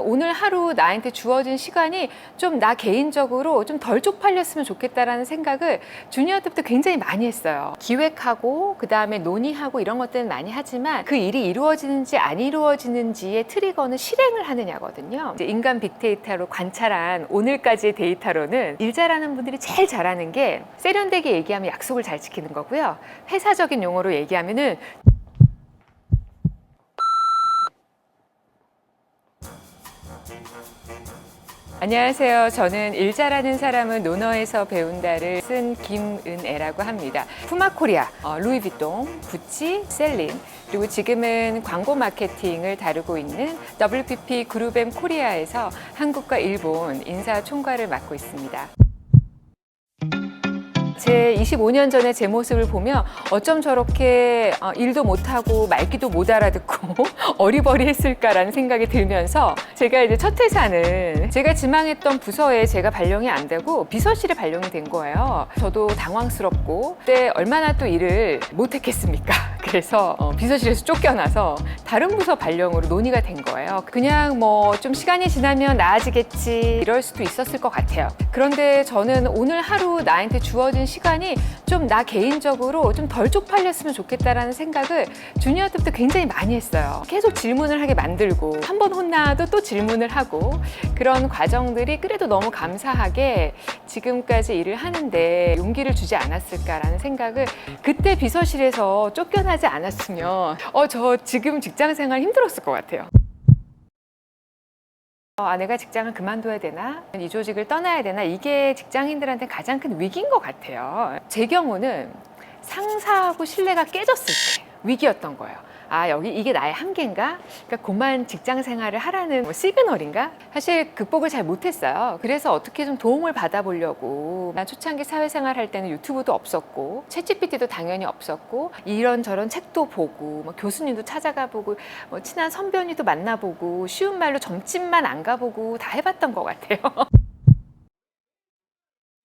오늘 하루 나한테 주어진 시간이 좀 나 개인적으로 좀 덜 쪽팔렸으면 좋겠다라는 생각을 주니어 때부터 굉장히 많이 했어요. 기획하고 그 다음에 논의하고 이런 것들은 많이 하지만 그 일이 이루어지는지 안 이루어지는지의 트리거는 실행을 하느냐거든요. 이제 인간 빅데이터로 관찰한 오늘까지의 데이터로는 일 잘하는 분들이 제일 잘하는 게 세련되게 얘기하면 약속을 잘 지키는 거고요. 회사적인 용어로 얘기하면은 안녕하세요. 저는 일 잘하는 사람은 논어에서 배운다를 쓴 김은애라고 합니다. 푸마코리아, 루이비통, 구찌, 셀린, 그리고 지금은 광고 마케팅을 다루고 있는 WPP 그룹엠 코리아에서 한국과 일본 인사 총괄을 맡고 있습니다. 제 25년 전에 제 모습을 보면 어쩜 저렇게 일도 못하고 말귀도 못 알아듣고 어리버리했을까라는 생각이 들면서 제가 이제 첫 회사는 제가 지망했던 부서에 제가 발령이 안 되고 비서실에 발령이 된 거예요. 저도 당황스럽고 그때 얼마나 또 일을 못했겠습니까? 그래서 비서실에서 쫓겨나서 다른 부서 발령으로 논의가 된 거예요. 그냥 뭐 좀 시간이 지나면 나아지겠지 이럴 수도 있었을 것 같아요. 그런데 저는 오늘 하루 나한테 주어진 시간이 좀 나 개인적으로 좀 덜 쪽팔렸으면 좋겠다라는 생각을 주니어 때부터 굉장히 많이 했어요. 계속 질문을 하게 만들고 한 번 혼나도 또 질문을 하고 그런 과정들이 그래도 너무 감사하게 지금까지 일을 하는데 용기를 주지 않았을까라는 생각을 그때 비서실에서 쫓겨나지 않았으면 저 지금 직장 생활 힘들었을 것 같아요. 내가 직장을 그만둬야 되나? 이 조직을 떠나야 되나? 이게 직장인들한테 가장 큰 위기인 것 같아요. 제 경우는 상사하고 신뢰가 깨졌을 때 위기였던 거예요. 여기 이게 나의 한계인가? 그러니까 그만 직장 생활을 하라는 시그널인가? 사실 극복을 잘 못했어요. 그래서 어떻게 좀 도움을 받아보려고 난 초창기 사회생활 할 때는 유튜브도 없었고 챗GPT도 당연히 없었고 이런저런 책도 보고 교수님도 찾아가 보고 친한 선배언니도 만나보고 쉬운 말로 점집만 안 가보고 다 해봤던 것 같아요.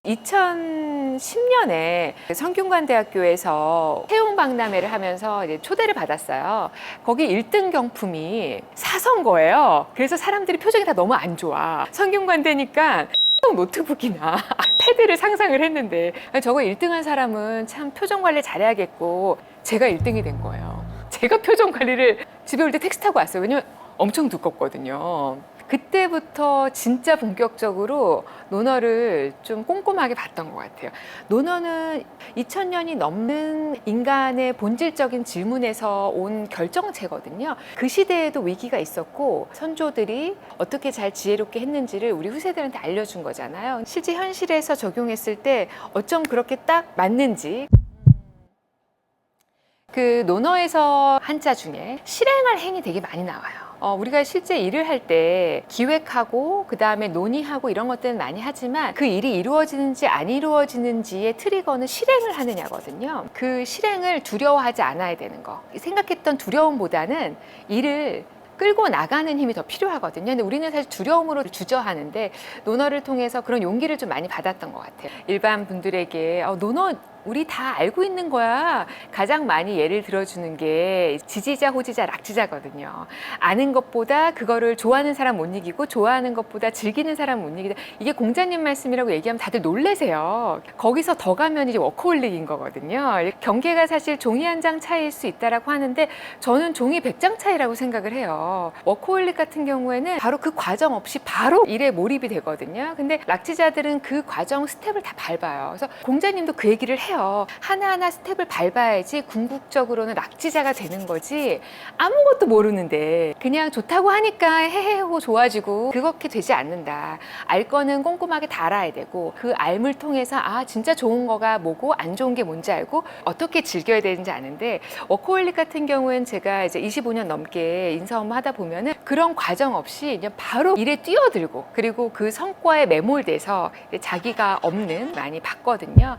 2010년에 성균관대학교에서 채용박람회를 하면서 이제 초대를 받았어요. 거기 1등 경품이 사서인 거예요. 그래서 사람들이 표정이 다 너무 안 좋아. 성균관대니까 노트북이나 패드를 상상을 했는데 저거 1등한 사람은 참 표정 관리 잘해야겠고 제가 1등이 된 거예요. 제가 표정 관리를 집에 올 때 택시 타고 왔어요. 왜냐면 엄청 두껍거든요. 그때부터 진짜 본격적으로 논어를 좀 꼼꼼하게 봤던 것 같아요. 논어는 2000년이 넘는 인간의 본질적인 질문에서 온 결정체거든요. 그 시대에도 위기가 있었고 선조들이 어떻게 잘 지혜롭게 했는지를 우리 후세들한테 알려준 거잖아요. 실제 현실에서 적용했을 때 어쩜 그렇게 딱 맞는지 그 논어에서 한자 중에 실행할 행이 되게 많이 나와요. 우리가 실제 일을 할 때 기획하고 그 다음에 논의하고 이런 것들은 많이 하지만 그 일이 이루어지는지 안 이루어지는지의 트리거는 실행을 하느냐거든요. 그 실행을 두려워하지 않아야 되는 거. 생각했던 두려움보다는 일을 끌고 나가는 힘이 더 필요하거든요. 근데 우리는 사실 두려움으로 주저하는데 논어를 통해서 그런 용기를 좀 많이 받았던 것 같아요. 일반 분들에게 논어 우리 다 알고 있는 거야. 가장 많이 예를 들어주는 게 지지자, 호지자, 락지자거든요. 아는 것보다 그거를 좋아하는 사람 못 이기고 좋아하는 것보다 즐기는 사람 못 이기다. 이게 공자님 말씀이라고 얘기하면 다들 놀래세요. 거기서 더 가면 이제 워커홀릭인 거거든요. 경계가 사실 종이 한 장 차이일 수 있다라고 하는데 저는 종이 100장 차이라고 생각을 해요. 워커홀릭 같은 경우에는 바로 그 과정 없이 바로 일에 몰입이 되거든요. 근데 락지자들은 그 과정 스텝을 다 밟아요. 그래서 공자님도 그 얘기를 해요. 하나하나 스텝을 밟아야지 궁극적으로는 락지자가 되는 거지 아무것도 모르는데 그냥 좋다고 하니까 헤헤하고 좋아지고 그렇게 되지 않는다. 알 거는 꼼꼼하게 다 알아야 되고 그 알물 통해서 진짜 좋은 거가 뭐고 안 좋은 게 뭔지 알고 어떻게 즐겨야 되는지 아는데 워커홀릭 같은 경우엔 제가 이제 25년 넘게 인사 업무 하다 보면은 그런 과정 없이 그냥 바로 일에 뛰어들고 그리고 그 성과에 매몰돼서 자기가 없는 많이 봤거든요.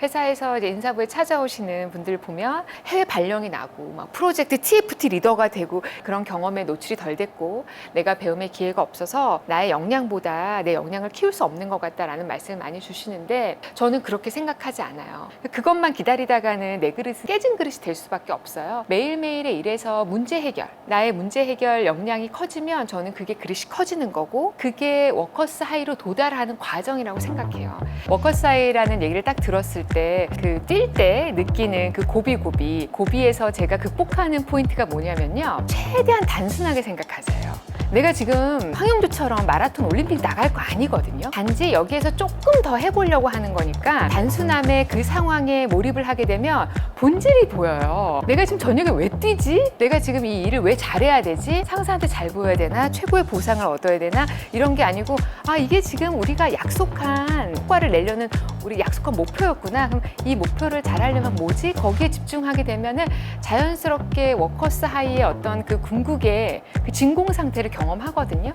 회사에서 이제 인사부에 찾아오시는 분들 보면 해외 발령이 나고 막 프로젝트 TFT 리더가 되고 그런 경험에 노출이 덜 됐고 내가 배움의 기회가 없어서 나의 역량보다 내 역량을 키울 수 없는 것 같다라는 말씀을 많이 주시는데 저는 그렇게 생각하지 않아요. 그것만 기다리다가는 내 그릇은 깨진 그릇이 될 수밖에 없어요. 매일매일의 일에서 문제 해결, 나의 문제 해결 역량이 커지면 저는 그게 그릇이 커지는 거고 그게 워커스 하이로 도달하는 과정이라고 생각해요. 워커스 하이라는 얘기를 딱 들었을 때 그 뛸 때 느끼는 그 고비에서 제가 극복하는 포인트가 뭐냐면요. 최대한 단순하게 생각하세요. 내가 지금 황영조처럼 마라톤 올림픽 나갈 거 아니거든요. 단지 여기에서 조금 더 해보려고 하는 거니까 단순함의 그 상황에 몰입을 하게 되면 본질이 보여요. 내가 지금 저녁에 왜 뛰지? 내가 지금 이 일을 왜 잘해야 되지? 상사한테 잘 보여야 되나? 최고의 보상을 얻어야 되나? 이런 게 아니고 아 이게 지금 우리가 약속한 효과를 내려는 우리 약속한 목표였구나. 그럼 이 목표를 잘하려면 뭐지? 거기에 집중하게 되면은 자연스럽게 워커스 하이의 어떤 그 궁극의 그 진공 상태를 경험하거든요.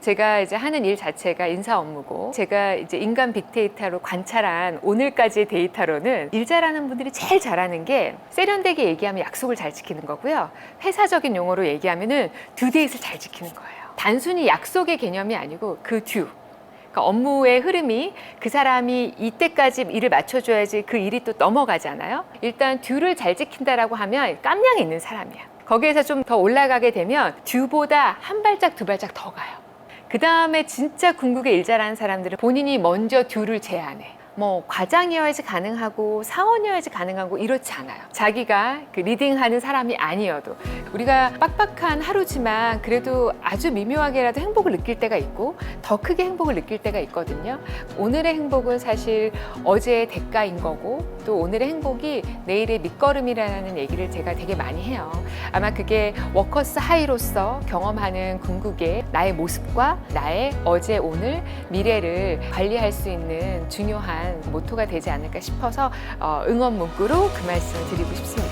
제가 이제 하는 일 자체가 인사 업무고 제가 이제 인간 빅데이터로 관찰한 오늘까지의 데이터로는 일 잘하는 분들이 제일 잘하는 게 세련되게 얘기하면 약속을 잘 지키는 거고요. 회사적인 용어로 얘기하면은 듀데이트를 잘 지키는 거예요. 단순히 약속의 개념이 아니고 그 듀. 그러니까 업무의 흐름이 그 사람이 이때까지 일을 맞춰줘야지 그 일이 또 넘어가잖아요. 일단 듀를 잘 지킨다라고 하면 깜냥이 있는 사람이야. 거기에서 좀 더 올라가게 되면 듀보다 한 발짝 두 발짝 더 가요. 그 다음에 진짜 궁극에 일 잘하는 사람들은 본인이 먼저 듀를 제안해. 뭐 과장이어야지 가능하고 사원이어야지 가능하고 이렇지 않아요. 자기가 그 리딩하는 사람이 아니어도 우리가 빡빡한 하루지만 그래도 아주 미묘하게라도 행복을 느낄 때가 있고 더 크게 행복을 느낄 때가 있거든요. 오늘의 행복은 사실 어제의 대가인 거고 또 오늘의 행복이 내일의 밑거름이라는 얘기를 제가 되게 많이 해요. 아마 그게 워커스 하이로서 경험하는 궁극의 나의 모습과 나의 어제 오늘 미래를 관리할 수 있는 중요한 모토가 되지 않을까 싶어서 응원 문구로 그 말씀을 드리고 싶습니다.